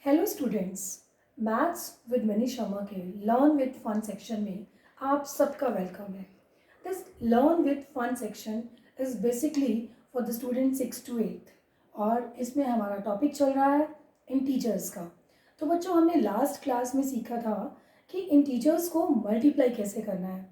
Hello students, maths with money Sharma के learn with fun section में आप सबका वेलकम है। This learn with fun section is basically for the student 6 to 8 और इसमें हमारा टॉपिक चल रहा है इंटीजर्स का। तो बच्चों, हमने लास्ट क्लास में सीखा था कि इंटीजर्स को मल्टीप्लाई कैसे करना है।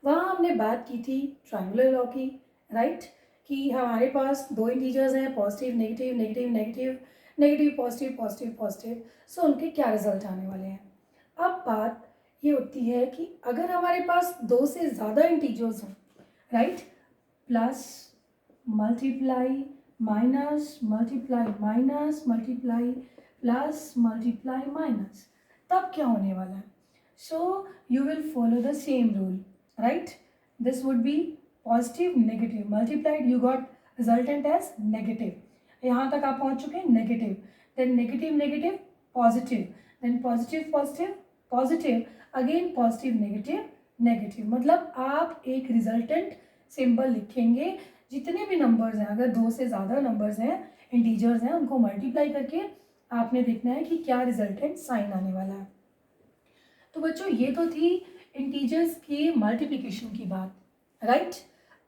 वहाँ हमने बात की थी ट्रायंगुलर लॉ की, राइट, कि हमारे पास दो इंटीजर्स हैं, positive negative negative negative negative positive positive positive. So उनके क्या रिजल्ट आने वाले हैं। अब बात ये होती है कि अगर हमारे पास दो से ज़्यादा इंटीजर्स हों, right, plus multiply minus multiply minus multiply plus multiply minus, तब क्या होने वाला है। So you will follow the same rule, right. This would be positive negative multiplied, you got resultant as negative. यहाँ तक आप पहुँच चुके हैं, negative, then negative negative positive, then positive positive positive, again positive negative negative. मतलब आप एक resultant symbol लिखेंगे। जितने भी नंबर्स हैं, अगर दो से ज़्यादा नंबर्स हैं, इंटीजर्स हैं, उनको मल्टीप्लाई करके आपने देखना है कि क्या रिजल्टेंट साइन आने वाला है। तो बच्चों, ये तो थी इंटीजर्स की मल्टीप्लिकेशन की बात, राइट।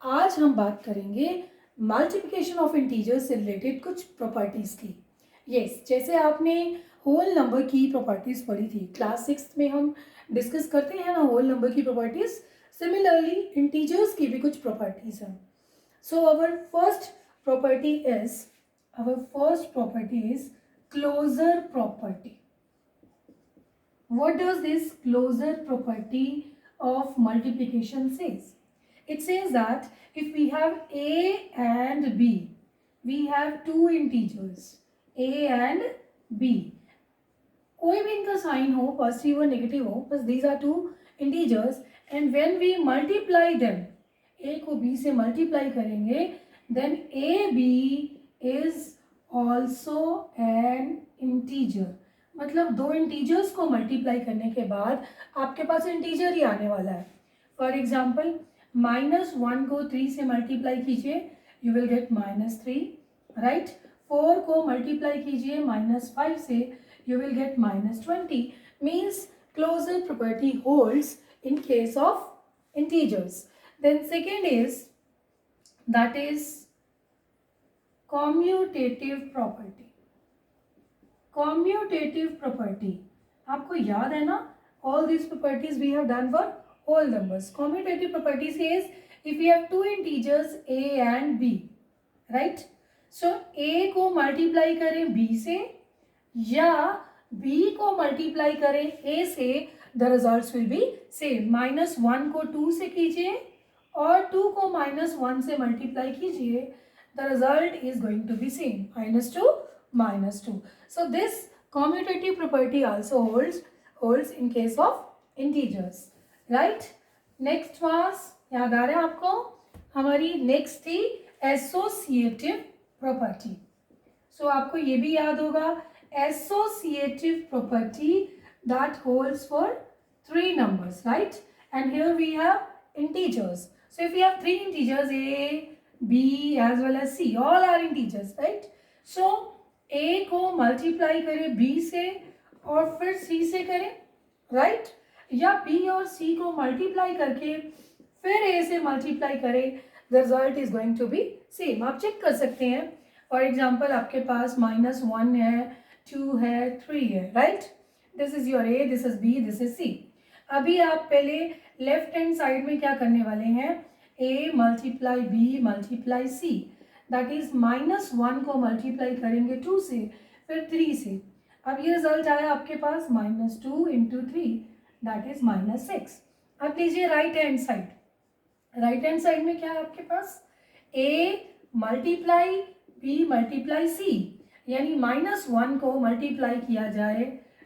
आज हम बात करेंगे मल्टीप्लिकेशन ऑफ इंटीजर्स से रिलेटेड कुछ प्रॉपर्टीज़ की। यस, जैसे आपने होल नंबर की प्रॉपर्टीज़ पढ़ी थी क्लास 6 में, हम डिस्कस करते हैं ना होल नंबर की प्रॉपर्टीज़। सिमिलरली इंटीजर्स की भी कुछ प्रॉपर्टीज़ हैं। So our first property is closure property. What does this closure property of multiplication says? It says that if we have a and b, we have two integers a and b. कोई भी इनका sign हो, positive और negative हो, बस these are two integers and when we multiply them, a को b से multiply करेंगे, then ab is also an integer. मतलब दो इंटीजर्स को मल्टीप्लाई करने के बाद आपके पास इंटीजर ही आने वाला है। फॉर एग्जाम्पल, -1 को 3 से मल्टीप्लाई कीजिए, यू विल गेट -3, राइट। 4 को मल्टीप्लाई कीजिए -5 से, you will get -20. Means closure property holds in case of integers. Then second is, that is commutative property. Commutative property, आपको याद है ना, all these properties we have done for whole numbers. Commutative property says if we have two integers a and b, right, so a को multiply करें b से या b को multiply करें a से, the results will be same. -1 को 2 से कीजिए और 2 को -1 से मल्टीप्लाई कीजिए, the result is going to be same, -2 -2. So this commutative property also holds in case of integers, right. Next was, याद आ रहा है आपको, हमारी नेक्स्ट थी एसोसिएटिव प्रॉपर्टी। सो आपको ये भी याद होगा, associative property that holds for three numbers, right, and here we have integers. So if we have three integers a, b as well as c, all are integers, right. So a को multiply करें b से और फिर c से करें, right, या b और c को मल्टीप्लाई करके फिर a से मल्टीप्लाई करें, the result is going to be same. आप चेक कर सकते हैं। फॉर एग्जाम्पल, आपके पास -1 है, 2 है, 3 है, right. This is your a, this is b, this is c। अभी आप पहले लेफ्ट हैंड साइड में क्या करने वाले हैं, a multiply b multiply c, that is -1 को मल्टीप्लाई करेंगे 2 से, फिर 3 से। अब ये रिजल्ट आया आपके पास -2 × 3, दैट इज -6। अब लीजिए right hand side. Right hand side में क्या है आपके पास, a multiply b multiply c, यानी -1 को मल्टीप्लाई किया जाए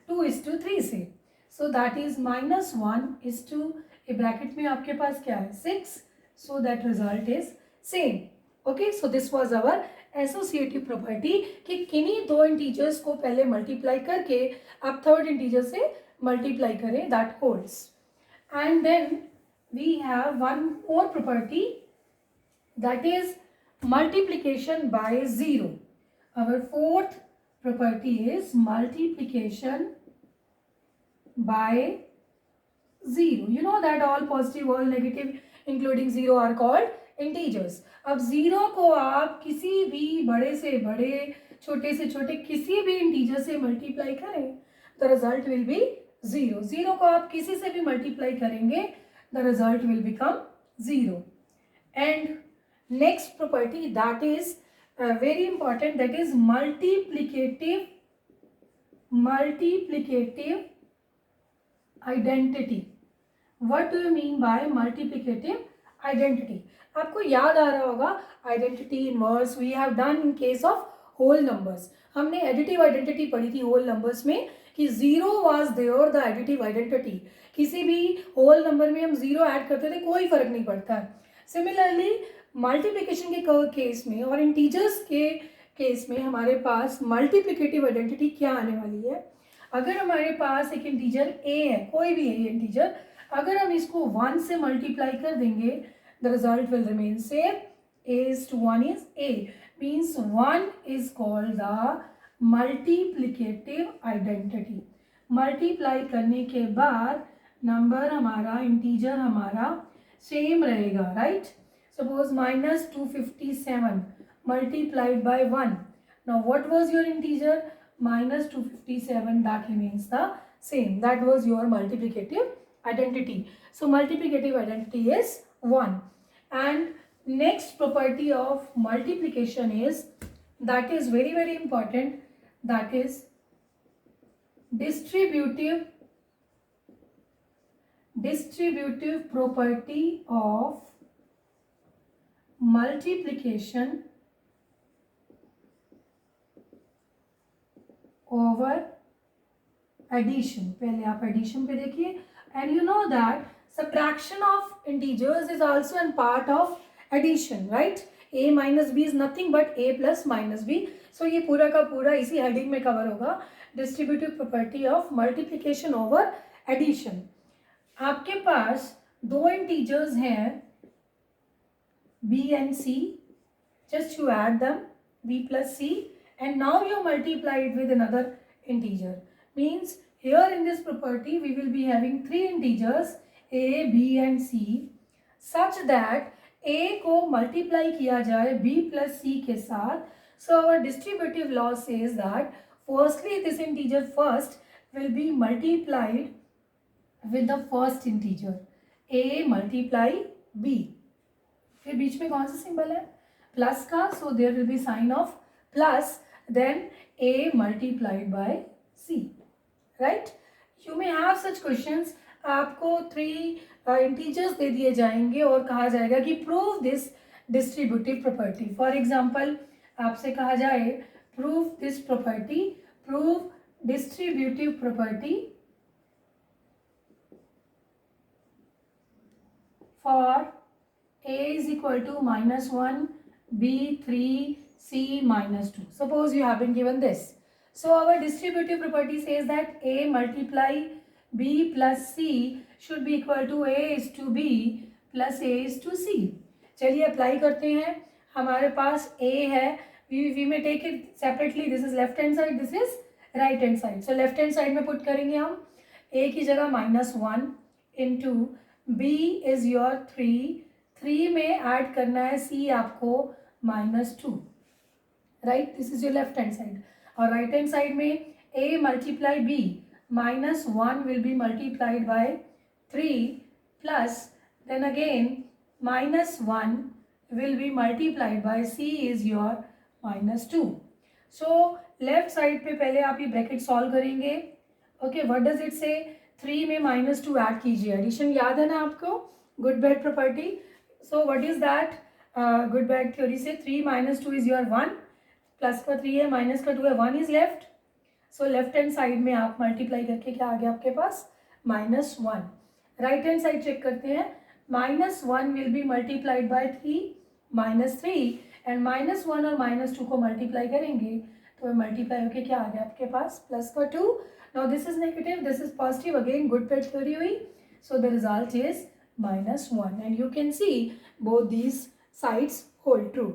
2:3 से, सो दैट इज -1:, ब्रैकेट में आपके पास क्या है, 6, so that result is same. Okay, so this was our associative property कि किन्हीं दो इंटीजर्स को पहले मल्टीप्लाई करके आप थर्ड इंटीजर से मल्टीप्लाई करें, that holds. And then we have one more property, that is multiplication by 0. Our fourth property is multiplication by 0. You know that all positive, all negative including 0 are called integers. अब 0 को आप किसी भी बड़े से बड़े, छोटे से छोटे किसी भी इंटीजर से मल्टीप्लाई करें, द रिजल्ट विल बी 0. 0 को आप किसी से भी मल्टीप्लाई करेंगे, the result will become 0. And next property that is very important, that is multiplicative identity. What do you mean by multiplicative identity? आपको याद आ रहा होगा identity inverse we have done in case of whole numbers. हमने additive identity पढ़ी थी whole numbers में कि 0 was there the additive identity. किसी भी whole number में हम 0 ऐड करते थे, कोई फर्क नहीं पड़ता है. सिमिलरली मल्टीप्लिकेशन के केस में और इंटीजर्स के केस में हमारे पास मल्टीप्लिकेटिव आइडेंटिटी क्या आने वाली है. अगर हमारे पास एक इंटीजर a है, कोई भी है ये इंटीजर, अगर हम इसको 1 से मल्टीप्लाई कर देंगे, the result will remain same. a is to 1 is a, means 1 is called the multiplicative identity. Multiply करने के बाद नंबर हमारा, इंटीजर हमारा सेम रहेगा, right. Suppose minus 257 multiplied by 1. Now what was your integer? Minus 257, that remains the same. That was your multiplicative identity. So multiplicative identity is 1. And next property of multiplication is, that is very very important, that is distributive property of multiplication over addition. पहले आप addition पे देखिए. And you know that subtraction of integers is also a part of addition, right? a minus b is nothing but a plus minus b. So ये पूरा का पूरा इसी heading में cover होगा, distributive property of multiplication over addition. आपके पास दो integers हैं b and c, just you add them, b plus c, and now you multiply it with another integer. Means here in this property we will be having three integers a, b and c, such that a को multiply किया जाए b plus c के साथ. So our distributive law says that firstly this integer first will be multiplied with the first integer, a multiply b. फिर बीच में कौन सा symbol है? प्लस का. So there will be sign of plus, then a multiplied by c, right. You may have such questions. आपको 3 integers दे दिए जाएंगे और कहा जाएगा कि prove this distributive property. For example आपसे कहा जाए prove this property, prove distributive property for a is equal to -1, b 3, c -2. Suppose you have been given this. So our distributive property says that a multiply b plus c should be equal to a is to b plus a is to c. चलिए apply करते हैं. हमारे पास a है, we may take it separately. This is left hand side, this is right hand side. So left hand side में put करेंगे हम a की जगह -1 into b is your 3 में ऐड करना है c आपको -2, right. This is your left hand side. और राइट हैंड साइड में a multiply b, -1 will be multiplied by 3 plus then again -1 will be multiplied by c is your -2. So left side पे पहले आप ये bracket solve करेंगे. Okay, what does it say? 3 में -2 add कीजिए. Addition याद है ना आपको, good bad property. So what is that? Good bad theory से 3 - 2 इज योर 1, प्लस का 3 है, माइनस का 2 है, 1 is left. So left hand side में आप मल्टीप्लाई करके क्या आ गया आपके पास? -1. राइट हैंड साइड चेक करते हैं. -1 will be multiplied by 3 -3 and -1 और -2 को मल्टीप्लाई करेंगे तो मल्टीप्लाई होके क्या आ गया आपके पास? प्लस का 2. Now this is negative, this is positive. Again good bad theory हुई. So the result is -1 and you can see both these sides hold true.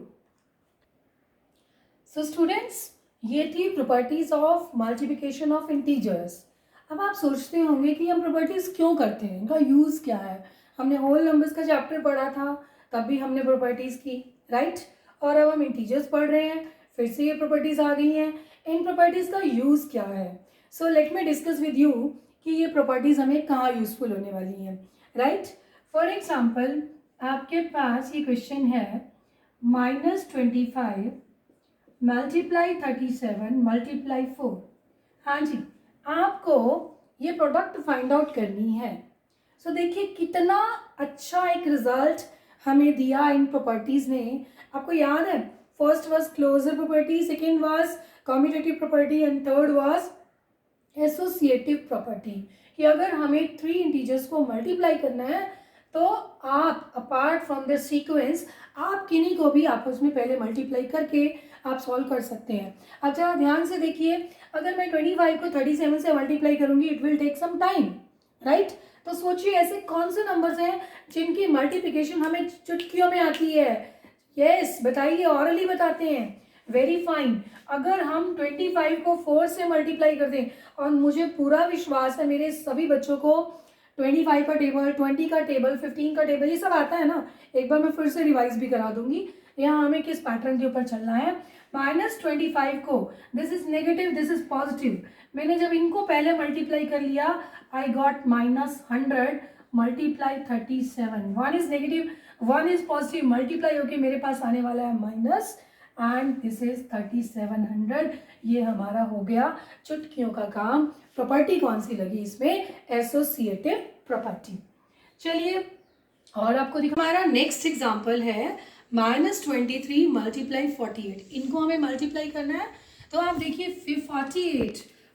So students, ये थी properties of multiplication of integers. अब आप सोचते होंगे कि हम properties क्यों करते हैं, इनका यूज़ क्या है। हमने होल नंबर्स का चैप्टर पढ़ा था, तब भी हमने प्रॉपर्टीज की, राइट। और अब हम इंटीजर्स पढ़ रहे हैं, फिर से ये प्रॉपर्टीज आ गई हैं। इन प्रॉपर्टीज का यूज़ क्या है? So let me discuss with you कि ये प्रॉपर्टीज हमें कहाँ यूजफुल होने वाली हैं, राइट। फॉर एग्जाम्पल आपके पास ये क्वेश्चन है, -25 मल्टीप्लाई 37 मल्टीप्लाई 4। हाँ जी, आपको ये प्रोडक्ट फाइंड आउट करनी है। सो देखिए कितना अच्छा एक रिजल्ट हमें दिया इन प्रॉपर्टीज ने। आपको याद है, first was closure property, second was commutative property and third was associative property, कि अगर हमें 3 इंटीजर्स को मल्टीप्लाई करना है तो आप अपार्ट फ्रॉम द सीक्वेंस आप किन्हीं को भी आपस में पहले मल्टीप्लाई करके आप सॉल्व कर सकते हैं। अब जरा ध्यान से देखिए, अगर मैं 25 को 37 से मल्टीप्लाई करूंगी it will take some time, right. तो सोचिए ऐसे कौन से नंबर्स हैं जिनकी मल्टीप्लिकेशन हमें चुटकियों में आती है। यस, बताइए, ऑरली बताते हैं। Very fine. अगर हम 25 को 4 से मल्टीप्लाई कर दें, और मुझे पूरा विश्वास है मेरे सभी बच्चों को 25 का टेबल, 20 का टेबल, 15 का टेबल, ये सब आता है ना। एक बार मैं फिर से रिवाइज भी करा दूंगी। यहाँ हमें किस पैटर्न के ऊपर चलना है। -25 को, this is negative, this is positive. मैंने जब इनको पहले मल्टीप्लाई कर लिया, I got -100 multiply 37। 1 is negative, 1 is positive, multiply होके मेरे पास आने वाला है माइनस, एंड दिस इज 3700। ये हमारा हो गया चुटकियों का काम। प्रॉपर्टी कौन सी लगी इसमें? Associative property. चलिए और आपको दिखा, हमारा नेक्स्ट एग्जांपल है -23 मल्टीप्लाई 48। इनको हमें मल्टीप्लाई करना है। तो आप देखिए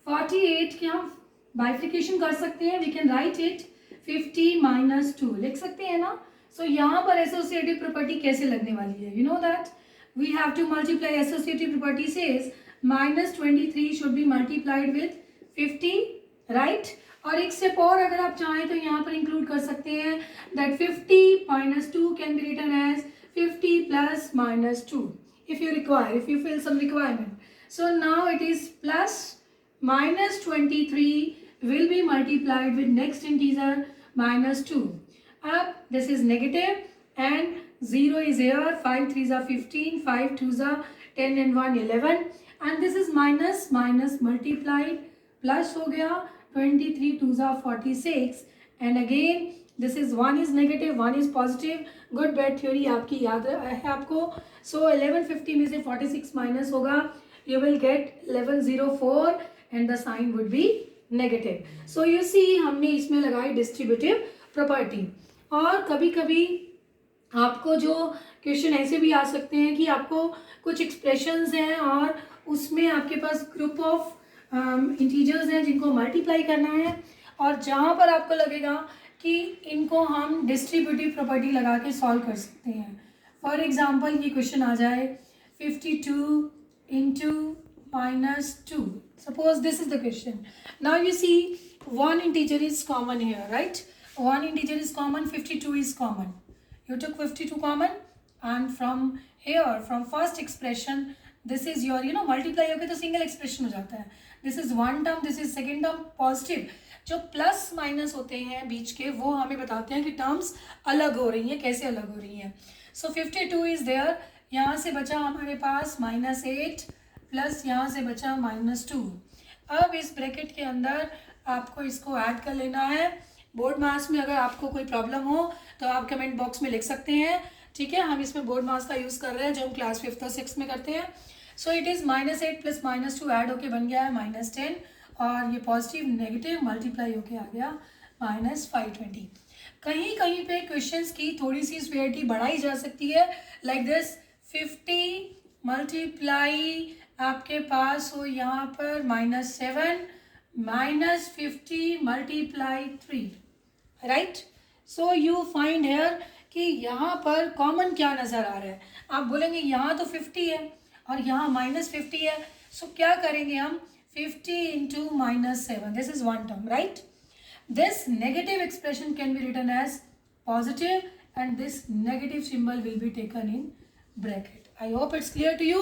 48 के हम बाइफिकेशन कर सकते हैं। वी कैन राइट इट 50 - 2 लिख सकते हैं ना। सो यहाँ पर एसोसिएटिव प्रॉपर्टी कैसे लगने वाली है? You know that we have to multiply. Associative property says -23 should be multiplied with 50, right? और एक स्टेप और अगर आप चाहें तो यहाँ पर इंक्लूड कर सकते हैं that 50 - 2 can be written as 50 plus -2 if you require, if you feel some requirement. So now it is plus -23 will be multiplied with next integer -2. Up this is negative and 0 is here, 5 3s are 15, 5 2s are 10 and 1 11, and this is minus multiplied plus हो गया 23 2s are 46, and again this is 1 is negative, 1 is positive. Good bad theory आपकी याद है आपको। सो 1150 में से 46 minus होगा, you will get 1104 and the sign would be negative. So you see हमने इसमें लगाई डिस्ट्रीब्यूटिव प्रॉपर्टी। और कभी कभी आपको जो क्वेश्चन ऐसे भी आ सकते हैं कि आपको कुछ एक्सप्रेशंस हैं और उसमें आपके पास ग्रुप ऑफ इंटीजर्स हैं जिनको मल्टीप्लाई करना है, और जहाँ पर आपको लगेगा कि इनको हम डिस्ट्रीब्यूटिव प्रॉपर्टी लगा के सॉल्व कर सकते हैं। फॉर एग्जांपल ये क्वेश्चन आ जाए 52 × -2. Suppose this is the question. Now you see one integer is common here, right? One integer is common, 52 is common. You took 52 common, and from here, from first expression, this is your, multiply होके तो single expression हो जाता है. This is one term, this is second term, positive. जो plus minus होते हैं बीच के, वो हमें बताते हैं कि टर्म्स अलग हो रही हैं, कैसे अलग हो रही हैं. सो 52 इज देयर, यहाँ से बचा हमारे पास -8 प्लस यहाँ से बचा -2. अब इस ब्रैकेट के अंदर आपको इसको ऐड कर लेना है. बोर्ड मास में अगर आपको कोई प्रॉब्लम हो तो आप कमेंट बॉक्स में लिख सकते हैं, ठीक है. हम इसमें बोर्ड मास का यूज़ कर रहे हैं जो हम क्लास 5th और 6th में करते हैं. So it is -8 plus -2 add होके बन गया है -10, और ये पॉजिटिव नेगेटिव मल्टीप्लाई होके आ गया -520. कहीं कहीं पे क्वेश्चंस की थोड़ी सी स्पेयरिटी बढ़ाई जा सकती है, लाइक दिस 50 मल्टीप्लाई आपके पास हो यहाँ पर -7 -50 multiply 3, right. So you find here कि यहाँ पर कॉमन क्या नज़र आ रहा है. आप बोलेंगे यहाँ तो 50 है और यहाँ -50 है, सो क्या करेंगे हम, 50 into -7, this is one term, right? This negative expression can be written as positive, and this negative symbol will be taken in bracket. I hope it's clear to you.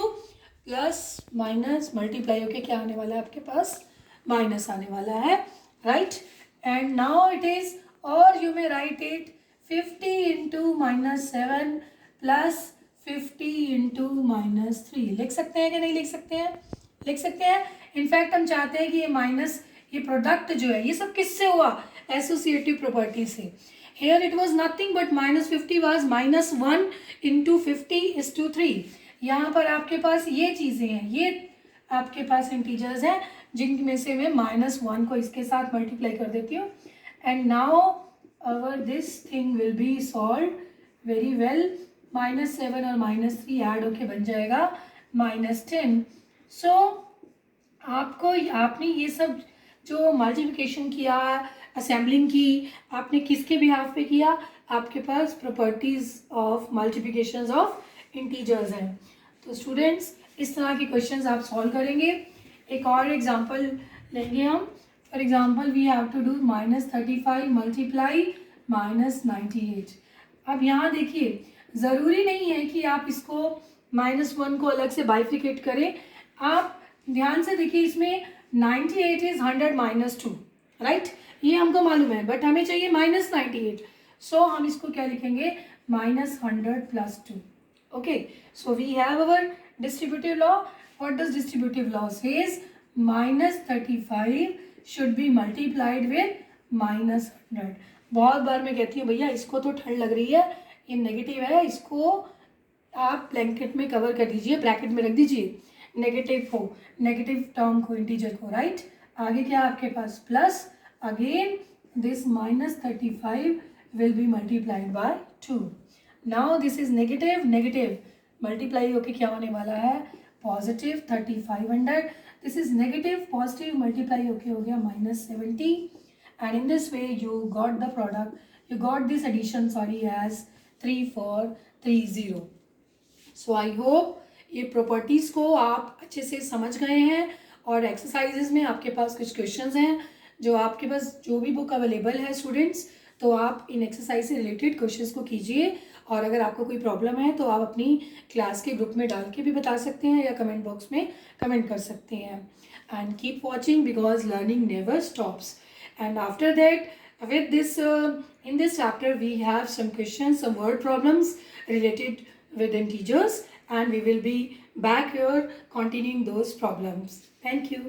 Plus minus multiply होके क्या आने वाला है आपके पास, minus आने वाला है, right. And now it is, और you may write it 50 into -7 plus 50 into -3। लिख सकते हैं कि नहीं लिख सकते हैं, लिख सकते हैं। इनफैक्ट हम चाहते हैं कि ये माइनस, ये प्रोडक्ट जो है ये सब किससे हुआ, एसोसिएटिव प्रॉपर्टी से। Here it was nothing but -50 was -1 into 50:3। यहाँ पर आपके पास ये चीज़ें हैं, ये आपके पास इंटीजर्स हैं जिनमें से मैं -1 को इसके साथ मल्टीप्लाई कर देती हूँ। And now our this thing will be solve very well. -7 और -3 ऐड होके बन जाएगा -10। सो आपने ये सब जो मल्टीप्लिकेशन किया, असेंबलिंग की, आपने किसके बिहाफ पे किया, आपके पास properties of multiplications of integers हैं। तो स्टूडेंट्स इस तरह के क्वेश्चंस आप सॉल्व करेंगे। एक और एग्जांपल लेंगे हम। For example we have to do -35 multiply -98। अब यहाँ देखिए, ज़रूरी नहीं है कि आप इसको -1 को अलग से बाइफिकेट करें। आप ध्यान से देखिए, इसमें 98 इज 100 -2, राइट, ये हमको मालूम है, बट हमें चाहिए -98। सो हम इसको क्या लिखेंगे, -100 + 2। Okay, so we have our distributive law. What does distributive law says, -35 should be multiplied with -100। बहुत बार मैं कहती हूँ भैया इसको तो ठंड लग रही है, ये नेगेटिव है, इसको आप ब्लैंकेट में कवर कर दीजिए, ब्रैकेट में रख दीजिए, नेगेटिव टर्म को, इंटीजर को, राइट। आगे क्या आपके पास plus, again this -35 will be multiplied by 2। Now this is negative multiply होके क्या होने वाला है, positive 3500। This is negative, positive multiply होके हो गया -70। And in this way you got the product, you got this addition sorry as 3430। So I hope ये properties को आप अच्छे से समझ गए हैं। और एक्सरसाइजेज में आपके पास कुछ क्वेश्चंस हैं, जो आपके पास जो भी बुक अवेलेबल है स्टूडेंट्स, तो आप इन एक्सरसाइज से रिलेटेड क्वेश्चंस को कीजिए। और अगर आपको कोई प्रॉब्लम है तो आप अपनी क्लास के ग्रुप में डाल के भी बता सकते हैं या कमेंट बॉक्स में कमेंट कर सकते हैं। And keep watching because learning never stops. And after that with this in this chapter we have some questions, some word problems related with integers, and we will be back here continuing those problems. Thank you.